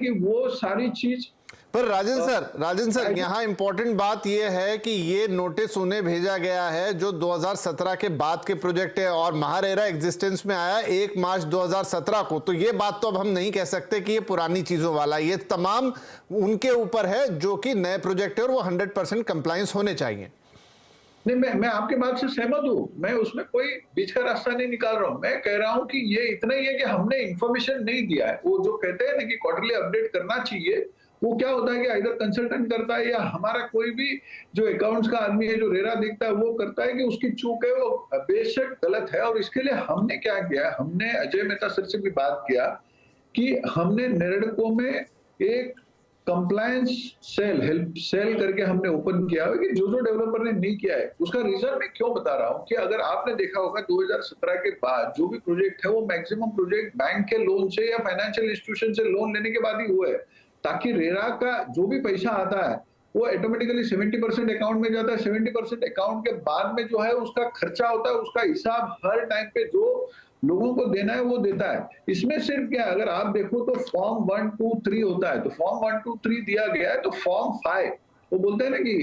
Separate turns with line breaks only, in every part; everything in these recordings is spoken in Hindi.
कि वो सारी चीज।
पर राजन सर यहाँ इंपॉर्टेंट बात यह है कि ये नोटिस उन्हें भेजा गया है जो 2017 के बाद के प्रोजेक्ट है, और महारेरा एग्जिस्टेंस में आया 1 मार्च 2017 को। तो ये बात तो अब हम नहीं कह सकते कि ये पुरानी चीजों वाला, ये तमाम उनके ऊपर है जो कि नए प्रोजेक्ट है और वो 100% कंप्लायंस होने चाहिए।
नहीं, मैं आपके बात से सहमत हूँ, मैं उसमें कोई बीच का रास्ता नहीं निकाल रहा हूँ। मैं कह रहा हूँ कि ये इतना ही है कि हमने इंफॉर्मेशन नहीं दिया है। वो जो कहते हैं ना कि क्वार्टरली अपडेट करना चाहिए, वो क्या होता है कि इधर कंसल्टेंट करता है या हमारा कोई भी जो अकाउंट्स का आदमी है, जो रेरा देखता है, वो करता है कि उसकी चूक है, वो बेशक गलत है। और इसके लिए हमने क्या किया, हमने अजय मेहता सर से भी बात किया कि हमने नेरेडको में एक कंप्लायंस सेल, हेल्प सेल करके हमने ओपन किया है कि जो जो डेवलपर ने नहीं किया है उसका रीजन मैं क्यों बता रहा हूं कि अगर आपने देखा होगा 2017 के बाद जो भी प्रोजेक्ट है वो मैक्सिमम प्रोजेक्ट बैंक के लोन से या फाइनेंशियल इंस्टीट्यूशन से लोन लेने के बाद ही हुए है, ताकि रेरा का जो भी पैसा आता है वो ऑटोमेटिकली 70% अकाउंट में जाता है। 70% अकाउंट के बाद में जो है उसका खर्चा होता है, उसका हिसाब हर टाइम पे जो लोगों को देना है वो देता है। इसमें सिर्फ क्या है, अगर आप देखो तो फॉर्म 1, 2, 3 होता है, तो फॉर्म 1, 2, 3 दिया गया है, तो फॉर्म 5 वो बोलते हैं ना कि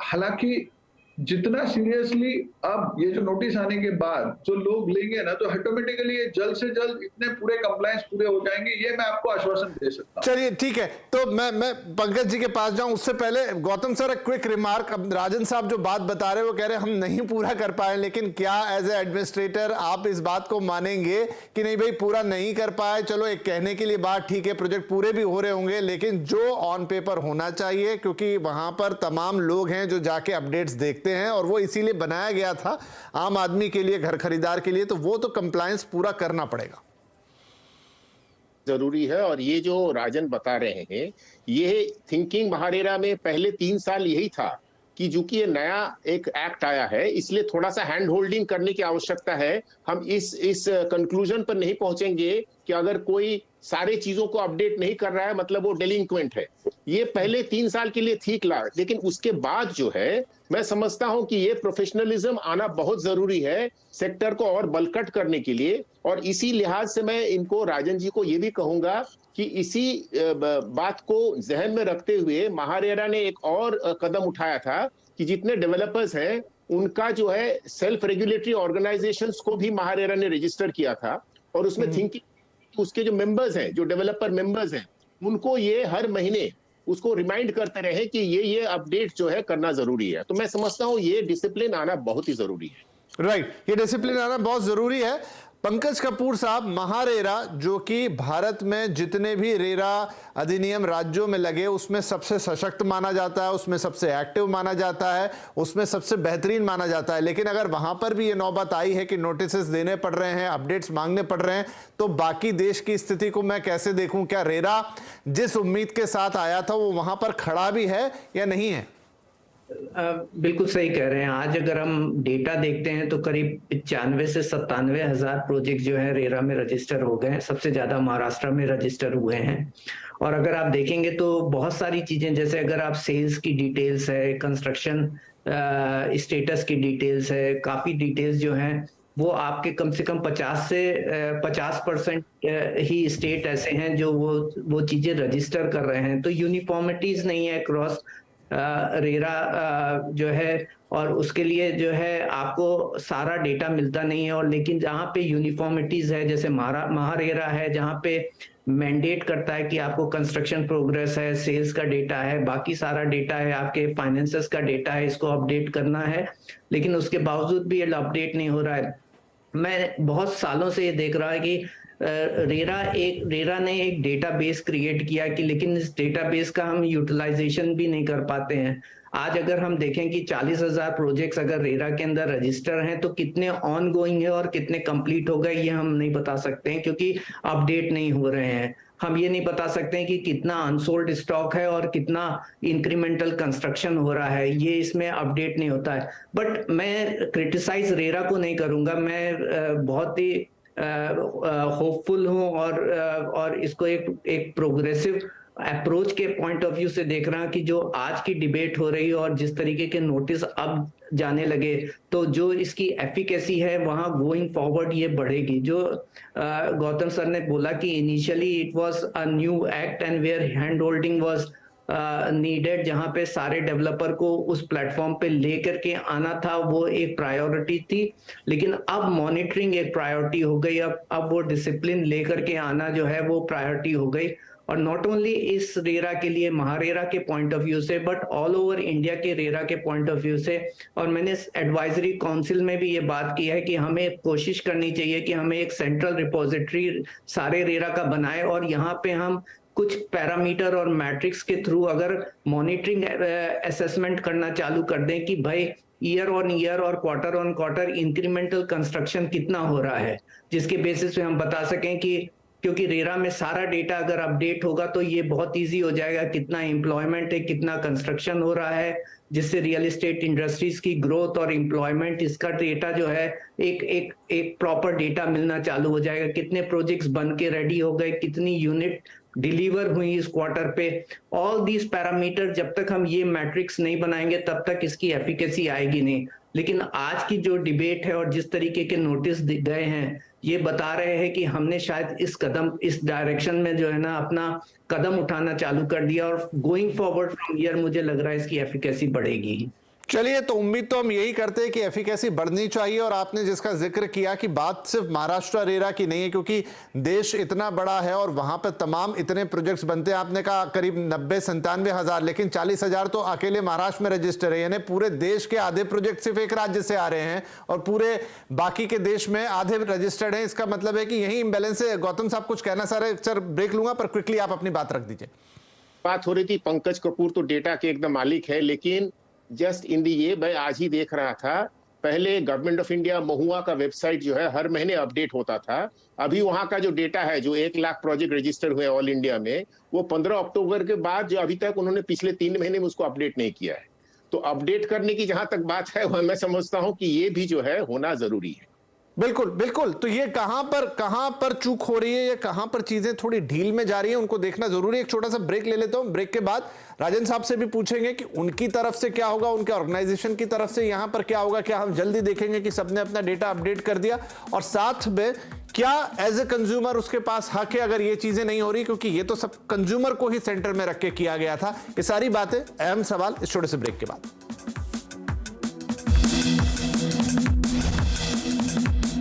हालांकि जितना सीरियसली अब ये जो नोटिस आने के बाद जो लोग लेंगे ना, तो ऑटोमेटिकली ये जल्द से जल्द इतने पूरे कंप्लायंस पूरे हो जाएंगे, ये मैं आपको आश्वासन दे सकता हूं।
चलिए ठीक है, तो मैं पंकज जी के पास जाऊं उससे पहले गौतम सर एक क्विक रिमार्क। अब राजन साहब जो बात बता रहे हैं वो कह रहे हैं हम नहीं पूरा कर पाए, लेकिन क्या एज ए एडमिनिस्ट्रेटर आप इस बात को मानेंगे कि नहीं भाई पूरा नहीं कर पाए, चलो एक कहने के लिए बात ठीक है, प्रोजेक्ट पूरे भी हो रहे होंगे, लेकिन जो ऑन पेपर होना चाहिए, क्योंकि वहां पर तमाम लोग हैं जो जाके अपडेट्स देखते हैं और वो इसीलिए बनाया गया था आम आदमी के लिए, घर खरीदार के लिए, तो वो तो कंप्लायंस पूरा करना पड़ेगा,
जरूरी है। और ये जो राजन बता रहे हैं, ये थिंकिंग महारेरा में पहले 3 साल यही था कि जो कि ये नया एक एक्ट आया है, इसलिए थोड़ा सा हैंड होल्डिंग करने की आवश्यकता है। हम इस कंक्लूजन पर नहीं पहुंचेंगे कि अगर कोई सारे चीजों को अपडेट नहीं कर रहा है मतलब वो डेलिंक्वेंट है। ये पहले 3 साल के लिए ठीक लगा, लेकिन उसके बाद जो है मैं समझता हूं कि ये प्रोफेशनलिज्म आना बहुत जरूरी है सेक्टर को और बलकट करने के लिए। और इसी लिहाज से मैं इनको, राजन जी को ये भी कहूंगा कि इसी बात को जहन में रखते हुए महारेरा ने एक और कदम उठाया था कि जितने डेवलपर्स हैं उनका जो है सेल्फ रेगुलेटरी ऑर्गेनाइजेशंस को भी महारेरा ने रजिस्टर किया था। और उसमें थिंकिंग उसके जो मेंबर्स हैं, जो डेवलपर मेंबर्स हैं, उनको ये हर महीने उसको रिमाइंड करते रहे कि ये अपडेट जो है करना जरूरी है। तो मैं समझता हूं ये डिसिप्लिन आना बहुत ही जरूरी है।
राइट, ये डिसिप्लिन आना बहुत जरूरी है। पंकज कपूर साहब, महारेरा जो कि भारत में जितने भी रेरा अधिनियम राज्यों में लगे उसमें सबसे सशक्त माना जाता है, उसमें सबसे एक्टिव माना जाता है, उसमें सबसे बेहतरीन माना जाता है, लेकिन अगर वहां पर भी ये नौबत आई है कि नोटिसेस देने पड़ रहे हैं, अपडेट्स मांगने पड़ रहे हैं, तो बाकी देश की स्थिति को मैं कैसे देखूं? क्या रेरा जिस उम्मीद के साथ आया था वो वहां पर खड़ा भी है या नहीं है?
बिल्कुल सही कह रहे हैं। आज अगर हम डेटा देखते हैं तो करीब 95 से 97 हजार प्रोजेक्ट जो है रेरा में रजिस्टर हो गए हैं। सबसे ज्यादा महाराष्ट्र में रजिस्टर हुए हैं। और अगर आप देखेंगे तो बहुत सारी चीजें, जैसे अगर आप सेल्स की डिटेल्स है, कंस्ट्रक्शन स्टेटस की डिटेल्स है, काफी डिटेल्स जो हैं वो आपके कम से कम 50 से 50% ही स्टेट ऐसे हैं जो वो चीजें रजिस्टर कर रहे हैं। तो यूनिफॉर्मिटीज नहीं है अक्रॉस रेरा जो है, और उसके लिए जो है आपको सारा डेटा मिलता नहीं है। और लेकिन जहाँ पे यूनिफॉर्मिटीज है, जैसे महारेरा है जहाँ पे मैंडेट करता है कि आपको कंस्ट्रक्शन प्रोग्रेस है, सेल्स का डेटा है, बाकी सारा डेटा है, आपके फाइनेंसेस का डेटा है, इसको अपडेट करना है, लेकिन उसके बावजूद भी ये अपडेट नहीं हो रहा है। मैं बहुत सालों से ये देख रहा है कि रेरा ने एक डेटाबेस क्रिएट किया कि, लेकिन इस डेटाबेस का हम यूटिलाइजेशन भी नहीं कर पाते हैं। आज अगर हम देखें कि 40,000 प्रोजेक्ट्स अगर रेरा के अंदर रजिस्टर हैं तो कितने ऑन गोइंग है और कितने कंप्लीट हो गए ये हम नहीं बता सकते हैं, क्योंकि अपडेट नहीं हो रहे हैं। हम ये नहीं बता सकते हैं कि कितना अनसोल्ड स्टॉक है और कितना इंक्रीमेंटल कंस्ट्रक्शन हो रहा है, ये इसमें अपडेट नहीं होता है। बट मैं क्रिटिसाइज रेरा को नहीं करूंगा, मैं बहुत ही होपफुल हूं और इसको एक प्रोग्रेसिव अप्रोच के पॉइंट ऑफ व्यू से देख रहा हूं कि जो आज की डिबेट हो रही है और जिस तरीके के नोटिस अब जाने लगे, तो जो इसकी एफिकेसी है वहां गोइंग फॉरवर्ड ये बढ़ेगी। जो गौतम सर ने बोला कि initially it was a new act and where hand holding was needed, जहां पे सारे डेवलपर को उस प्लेटफॉर्म पे लेकर के आना था, वो एक प्रायोरिटी थी। लेकिन अब मॉनिटरिंग एक प्रायोरिटी हो गई, अब वो डिसिप्लिन लेकर के आना जो है वो प्रायोरिटी हो गई। और नॉट ओनली इस रेरा के लिए, महारेरा के पॉइंट ऑफ व्यू से, बट ऑल ओवर इंडिया के रेरा के पॉइंट ऑफ व्यू से। और मैंने एडवाइजरी काउंसिल में भी ये बात की है कि हमें कोशिश करनी चाहिए कि हमें एक सेंट्रल रिपोजिटरी सारे रेरा का बनाए, और यहाँ पे हम कुछ पैरामीटर और मैट्रिक्स के थ्रू अगर मॉनिटरिंग असेसमेंट करना चालू कर दें कि भाई ईयर ऑन ईयर और quarter on quarter incremental construction कितना हो रहा है, जिसके बेसिस पे हम बता सकें कि, क्योंकि रेरा में सारा डेटा अगर अपडेट होगा तो ये बहुत इजी हो जाएगा, कितना एम्प्लॉयमेंट है, कितना कंस्ट्रक्शन हो रहा है, जिससे रियल एस्टेट इंडस्ट्रीज की ग्रोथ और एम्प्लॉयमेंट, इसका डेटा जो है एक प्रॉपर डेटा मिलना चालू हो जाएगा। कितने प्रोजेक्ट्स बन के रेडी हो गए, कितनी यूनिट डिलीवर हुई इस क्वार्टर पे। ऑल दीज पैरामीटर जब तक हम ये मैट्रिक्स नहीं बनाएंगे तब तक इसकी एफिकेसी आएगी नहीं। लेकिन आज की जो डिबेट है और जिस तरीके के नोटिस गए हैं, ये बता रहे हैं कि हमने शायद इस डायरेक्शन में जो है ना अपना कदम उठाना चालू कर दिया, और गोइंग फॉरवर्ड फ्रॉम ईयर मुझे लग रहा है इसकी एफिकेसी बढ़ेगी।
चलिए, तो उम्मीद तो हम यही करते हैं कि एफिकेसी बढ़नी चाहिए। और आपने जिसका जिक्र किया कि बात सिर्फ महाराष्ट्र रेरा की नहीं है, क्योंकि देश इतना बड़ा है और वहां पर तमाम इतने प्रोजेक्ट्स बनते हैं। आपने कहा करीब 90-97 हजार, लेकिन 40 हजार तो अकेले महाराष्ट्र में रजिस्टर है, यानी पूरे देश के आधे प्रोजेक्ट सिर्फ एक राज्य से आ रहे हैं और पूरे बाकी के देश में आधे रजिस्टर्ड हैं। इसका मतलब है कि यही इंबैलेंस है। गौतम साहब कुछ कहना सर ब्रेक लूंगा, पर क्विकली आप अपनी बात रख दीजिए।
बात हो रही थी, पंकज कपूर तो डेटा के एकदम मालिक है, लेकिन जस्ट इन दी ये मैं आज ही देख रहा था, पहले गवर्नमेंट ऑफ इंडिया महुआ का वेबसाइट जो है हर महीने अपडेट होता था। अभी वहां का जो डेटा है, जो 1 लाख प्रोजेक्ट रजिस्टर हुए ऑल इंडिया में, वो 15 अक्टूबर के बाद जो अभी तक उन्होंने पिछले 3 महीने में उसको अपडेट नहीं किया है। तो अपडेट करने की जहां तक बात है, वह मैं समझता हूं कि ये भी जो है होना जरूरी है।
बिल्कुल बिल्कुल। तो ये कहां पर चूक हो रही है, या कहां पर चीजें थोड़ी ढील में जा रही है, उनको देखना जरूरी है। एक छोटा सा ब्रेक ले लेता हूं। ब्रेक के बाद राजन साहब से भी पूछेंगे कि उनकी तरफ से क्या होगा, उनके ऑर्गेनाइजेशन की तरफ से यहां पर क्या होगा। क्या हम जल्दी देखेंगे कि सबने अपना डेटा अपडेट कर दिया, और साथ में क्या एज ए कंज्यूमर उसके पास हक है अगर ये चीजें नहीं हो रही, क्योंकि ये तो सब कंज्यूमर को ही सेंटर में रख के किया गया था। ये सारी बातें, अहम सवाल इस छोटे से ब्रेक के बाद।